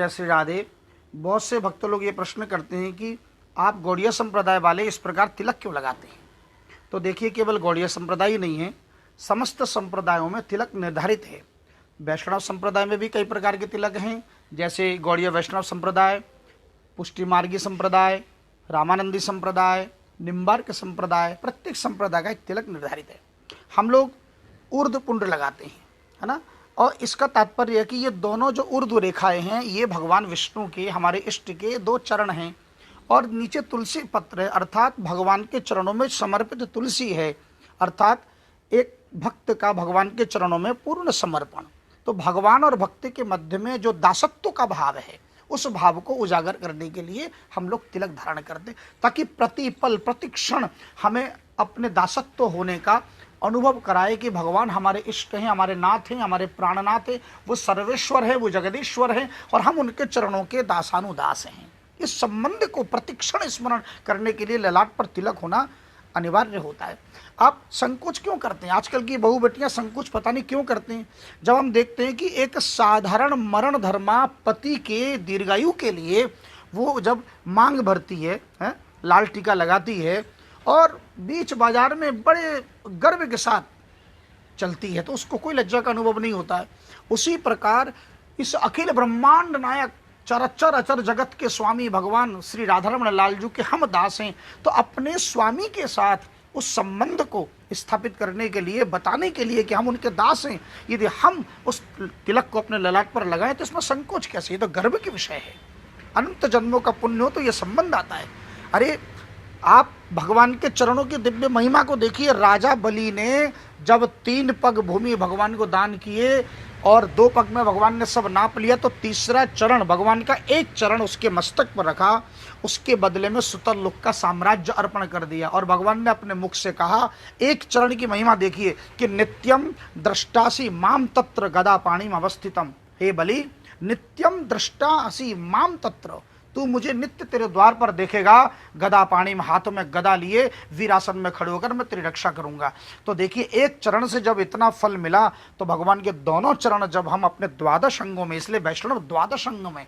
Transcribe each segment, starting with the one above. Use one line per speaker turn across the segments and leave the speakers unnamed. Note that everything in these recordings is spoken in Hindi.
जय श्री राधे। बहुत से भक्त लोग ये प्रश्न करते हैं कि आप गौड़ीय संप्रदाय वाले इस प्रकार तिलक क्यों लगाते हैं। तो देखिए, केवल गौड़ीय संप्रदाय ही नहीं है, समस्त संप्रदायों में तिलक निर्धारित है। वैष्णव संप्रदाय में भी कई प्रकार के तिलक हैं, जैसे गौड़ीय वैष्णव संप्रदाय, पुष्टि मार्गी संप्रदाय, रामानंदी संप्रदाय, निम्बार्क संप्रदाय। प्रत्येक संप्रदाय का एक तिलक निर्धारित है। हम लोग ऊर्ध्व पुंड लगाते हैं, है ना। और इसका तात्पर्य है कि ये दोनों जो ऊर्ध्व रेखाएं हैं, ये भगवान विष्णु के, हमारे इष्ट के 2 चरण हैं। और नीचे तुलसी पत्र है, अर्थात भगवान के चरणों में समर्पित तुलसी है, अर्थात एक भक्त का भगवान के चरणों में पूर्ण समर्पण। तो भगवान और भक्ति के मध्य में जो दासत्व का भाव है, उस भाव को उजागर करने के लिए हम लोग तिलक धारण करते, ताकि प्रतिपल प्रतिक्षण हमें अपने दासत्व होने का अनुभव कराए कि भगवान हमारे इष्ट हैं, हमारे नाथ हैं, हमारे प्राणनाथ हैं, वो सर्वेश्वर है, वो जगदीश्वर हैं, और हम उनके चरणों के दासानुदास हैं। इस संबंध को प्रतिक्षण स्मरण करने के लिए ललाट पर तिलक होना अनिवार्य होता है। आप संकोच क्यों करते हैं? आजकल की बहू बेटियां संकोच पता नहीं क्यों करते हैं। जब हम देखते हैं कि एक साधारण मरण धर्मा पति के दीर्घायु के लिए वो जब मांग भरती है, लाल टीका लगाती है और बीच बाजार में बड़े गर्व के साथ चलती है, तो उसको कोई लज्जा का अनुभव नहीं होता है। उसी प्रकार इस अखिल ब्रह्मांड नायक चराचर अचर जगत के स्वामी भगवान श्री राधारमण लाल जी के हम दास हैं, तो अपने स्वामी के साथ उस संबंध को स्थापित करने के लिए, बताने के लिए कि हम उनके दास हैं, यदि हम उस तिलक को अपने ललाट पर लगाएं तो इसमें संकोच कैसे? ये तो गर्व के विषय है। अनंत जन्मों का पुण्य हो तो ये संबंध आता है। अरे आप भगवान के चरणों की दिव्य महिमा को देखिए। राजा बलि ने जब 3 पग भूमि भगवान को दान किए और 2 पग में भगवान ने सब नाप लिया, तो तीसरा चरण भगवान का, एक चरण उसके मस्तक पर रखा, उसके बदले में सुतर लोक का साम्राज्य अर्पण कर दिया। और भगवान ने अपने मुख से कहा, एक चरण की महिमा देखिए कि नित्यम दृष्टासी माम तत्र गदा पाणिम अवस्थितम। हे बलि, नित्यम दृष्टासी माम तत्र, तू मुझे नित्य तेरे द्वार पर देखेगा, गदा पाणी में, हाथों में गदा लिए, वीरासन में खड़े होकर मैं तेरी रक्षा करूंगा। तो देखिए, एक चरण से जब इतना फल मिला, तो भगवान के दोनों चरण जब हम अपने 12 अंगों में, इसलिए वैष्णव 12 अंगों में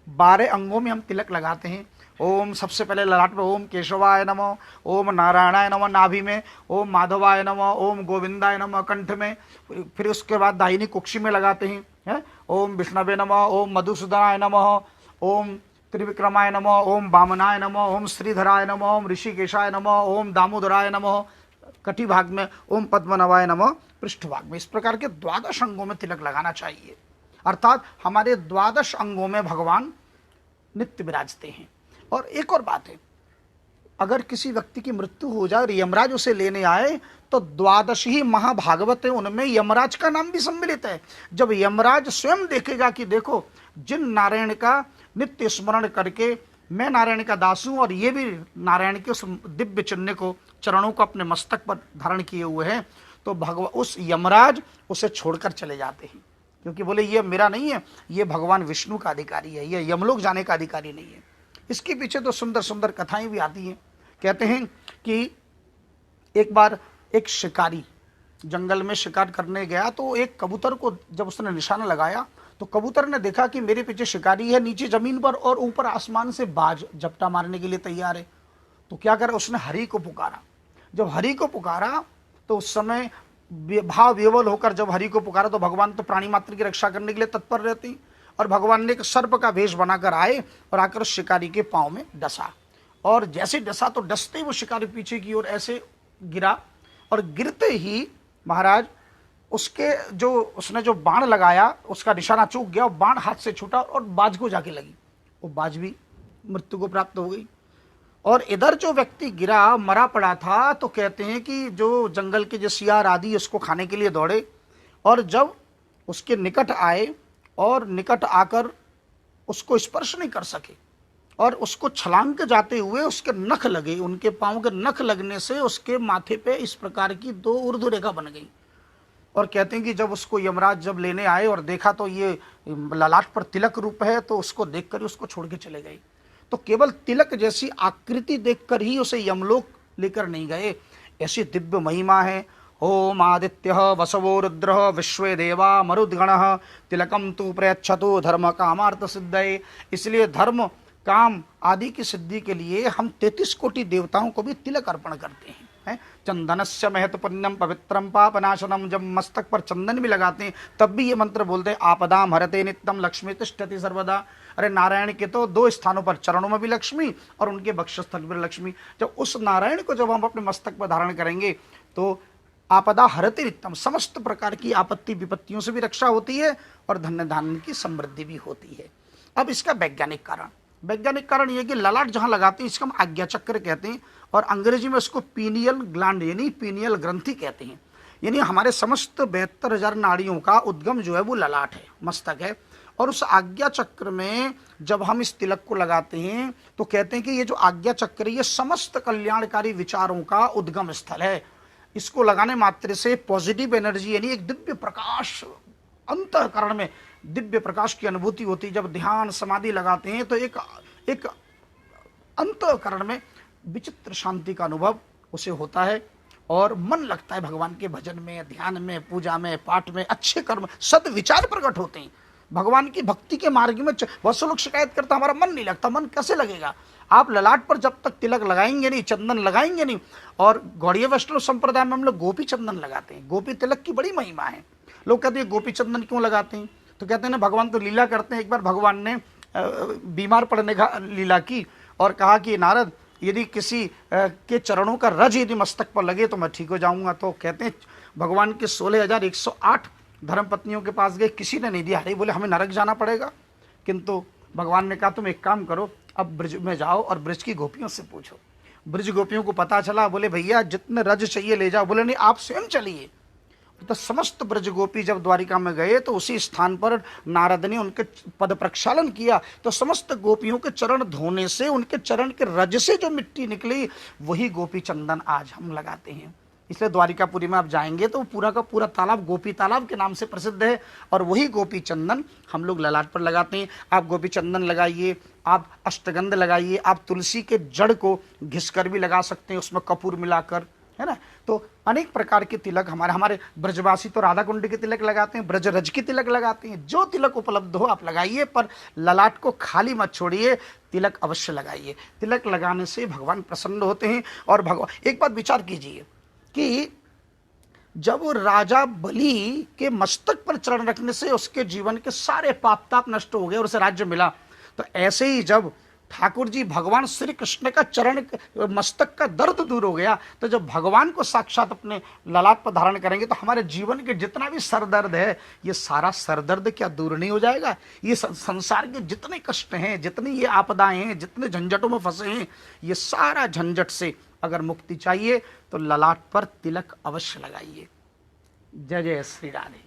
12 अंगों में हम तिलक लगाते हैं। ओम, सबसे पहले ललाट में ओम केशवाय नमः, ओम नारायणाय नमः नाभि में, ओम माधवाय नमः, ओम गोविंदाय नमः कंठ में, फिर उसके बाद दाहिनी कुक्षी में लगाते हैं, ओम विष्णवे नमः, ओम मधुसूदनाय नमः, ओम त्रिविक्रमाय नमः, ओम वामनाय नमः, ओम श्रीधराय नमः, ओम ऋषिकेशाय नमः, ओम दामोदराय नमः कटी भाग में, ओम पद्मनाभाय नमः पृष्ठ भाग में। इस प्रकार के 12 अंगों में तिलक लगाना चाहिए, अर्थात हमारे 12 अंगों में भगवान नित्य विराजते हैं। और एक और बात है, अगर किसी व्यक्ति की मृत्यु हो जाए और यमराज उसे लेने आए, तो 12 ही महाभागवत है, उनमें यमराज का नाम भी सम्मिलित है। जब यमराज स्वयं देखेगा कि देखो, जिन नारायण का नित्य स्मरण करके मैं नारायण का दास हूं और ये भी नारायण के उस दिव्य चिन्ह को, चरणों को अपने मस्तक पर धारण किए हुए हैं, तो उस यमराज उसे छोड़कर चले जाते हैं, क्योंकि बोले ये मेरा नहीं है, ये भगवान विष्णु का अधिकारी है, ये यमलोक जाने का अधिकारी नहीं है। इसके पीछे तो सुंदर सुंदर कथाएं भी आती हैं। कहते हैं कि एक बार एक शिकारी जंगल में शिकार करने गया, तो एक कबूतर को जब उसने निशाना लगाया, तो कबूतर ने देखा कि मेरे पीछे शिकारी है, नीचे जमीन पर और ऊपर आसमान से बाज झपटा मारने के लिए तैयार है। तो क्या करा, उसने हरि को पुकारा। जब हरि को पुकारा, तो उस समय भाव विवल होकर जब हरि को पुकारा, तो भगवान तो प्राणी मात्र की रक्षा करने के लिए तत्पर रहती, और भगवान ने एक सर्प का वेश बनाकर आए और आकर उस शिकारी के पाँव में डसा। और जैसे डसा, तो डसते ही वो शिकारी पीछे की ओर ऐसे गिरा, और गिरते ही महाराज उसने जो बाण लगाया, उसका निशाना चूक गया, और बाण हाथ से छूटा और बाज को जाके लगी। वो बाज भी मृत्यु को प्राप्त हो गई। और इधर जो व्यक्ति गिरा, मरा पड़ा था, तो कहते हैं कि जो जंगल के जो सियार आदि उसको खाने के लिए दौड़े, और जब उसके निकट आए और निकट आकर उसको स्पर्श नहीं कर सके, और उसको छलांग के जाते हुए उसके नख लगे, उनके पांव के नख लगने से उसके माथे पे इस प्रकार की 2 ऊर्ध्व रेखा बन गई। और कहते हैं कि जब उसको यमराज जब लेने आए और देखा तो ये ललाट पर तिलक रूप है, तो उसको देखकर ही उसको छोड़ के चले गए। तो केवल तिलक जैसी आकृति देखकर ही उसे यमलोक लेकर नहीं गए, ऐसी दिव्य महिमा है। ओम आदित्य वसवो रुद्र विश्वे देवा मरुद्गण तिलकम तु प्रयच्छतु धर्म कामार्थ सिद्धये। इसलिए धर्म काम आदि की सिद्धि के लिए हम 33 कोटि देवताओं को भी तिलक अर्पण करते हैं। चंदनस्य महत्वपुण्यम पवित्रम पापनाशनम। जब मस्तक पर चंदन भी लगाते हैं तब भी ये मंत्र बोलते हैं आपदाम हरते नित्यम लक्ष्मी तिष्ठति सर्वदा। अरे नारायण के तो 2 स्थानों पर, चरणों में भी लक्ष्मी और उनके वक्षस्थल पर लक्ष्मी। जब उस नारायण को जब हम अपने मस्तक पर धारण करेंगे तो आपदा हरते नित्यम, समस्त प्रकार की आपत्ति विपत्तियों से भी रक्षा होती है और धन्य धान्य की समृद्धि भी होती है। अब इसका वैज्ञानिक कारण यह कि ललाट जहां लगाते हैं इसका हम आज्ञा चक्र कहते हैं और अंग्रेजी में उसको पीनियल ग्लैंड यानी पीनियल ग्रंथि कहते हैं। यानी हमारे समस्त 72,000 नाड़ियों का उद्गम जो है वो ललाट है, मस्तक है। और उस आज्ञा चक्र में जब हम इस तिलक को लगाते हैं तो कहते हैं कि ये जो आज्ञा चक्र ये समस्त कल्याणकारी विचारों का उद्गम स्थल है। इसको लगाने मात्र से पॉजिटिव एनर्जी यानी एक दिव्य प्रकाश, अंतःकरण में दिव्य प्रकाश की अनुभूति होती है। जब ध्यान समाधि लगाते हैं तो एक अंतःकरण में विचित्र शांति का अनुभव उसे होता है और मन लगता है भगवान के भजन में, ध्यान में, पूजा में, पाठ में, अच्छे कर्म, सद विचार प्रकट होते हैं। भगवान की भक्ति के मार्ग में बहुत से लोग शिकायत करते हमारा मन नहीं लगता। मन कैसे लगेगा? आप ललाट पर जब तक तिलक लगाएंगे नहीं, चंदन लगाएंगे नहीं। और गौड़ीय वैष्णव संप्रदाय में हम लोग गोपी चंदन लगाते हैं। गोपी तिलक की बड़ी महिमा है। लोग कहते हैं गोपी चंदन क्यों लगाते हैं? तो कहते हैं ना भगवान तो लीला करते हैं। एक बार भगवान ने बीमार पड़ने का लीला की और कहा कि नारद यदि किसी के चरणों का रज यदि मस्तक पर लगे तो मैं ठीक हो जाऊंगा। तो कहते हैं भगवान के 16,108 धर्मपत्नियों के पास गए, किसी ने नहीं दिया। अरे बोले हमें नरक जाना पड़ेगा। किंतु भगवान ने कहा तुम एक काम करो, अब ब्रज में जाओ और ब्रज की गोपियों से पूछो। ब्रज गोपियों को पता चला, बोले भैया जितने रज चाहिए ले जाओ। बोले नहीं आप स्वयं चलिए। तो समस्त ब्रज गोपी जब द्वारिका में गए तो उसी स्थान पर नारद ने उनके पद प्रक्षालन किया। तो समस्त गोपियों के चरण धोने से उनके चरण के रज से जो मिट्टी निकली वही गोपी चंदन आज हम लगाते हैं। इसलिए द्वारिकापुरी में आप जाएंगे तो पूरा का पूरा तालाब गोपी तालाब के नाम से प्रसिद्ध है और वही गोपी चंदन हम लोग ललाट पर लगाते हैं। आप गोपी चंदन लगाइए, आप अष्टगंध लगाइए, आप तुलसी के जड़ को घिसकर भी लगा सकते हैं, उसमें कपूर मिलाकर, है ना। तो अनेक प्रकार के तिलक हमारे ब्रजवासी तो राधा कुंड के तिलक लगाते हैं, ब्रज रज की तिलक लगाते हैं। जो तिलक उपलब्ध हो आप लगाइए, पर ललाट को खाली मत छोड़िए, तिलक अवश्य लगाइए। तिलक लगाने से भगवान प्रसन्न होते हैं। और भगवान एक बात विचार कीजिए कि जब राजा बलि के मस्तक पर चरण रखने से उसके जीवन के सारे पाप ताप नष्ट हो गए और उसे राज्य मिला, तो ऐसे ही जब ठाकुर जी भगवान श्री कृष्ण का चरण मस्तक का दर्द दूर हो गया, तो जब भगवान को साक्षात अपने ललाट पर धारण करेंगे तो हमारे जीवन के जितना भी सरदर्द है ये सारा सरदर्द क्या दूर नहीं हो जाएगा? ये संसार के जितने कष्ट हैं, जितनी ये आपदाएं हैं, जितने झंझटों में फंसे हैं, ये सारा झंझट से अगर मुक्ति चाहिए तो ललाट पर तिलक अवश्य लगाइए। जय जय श्री राधे।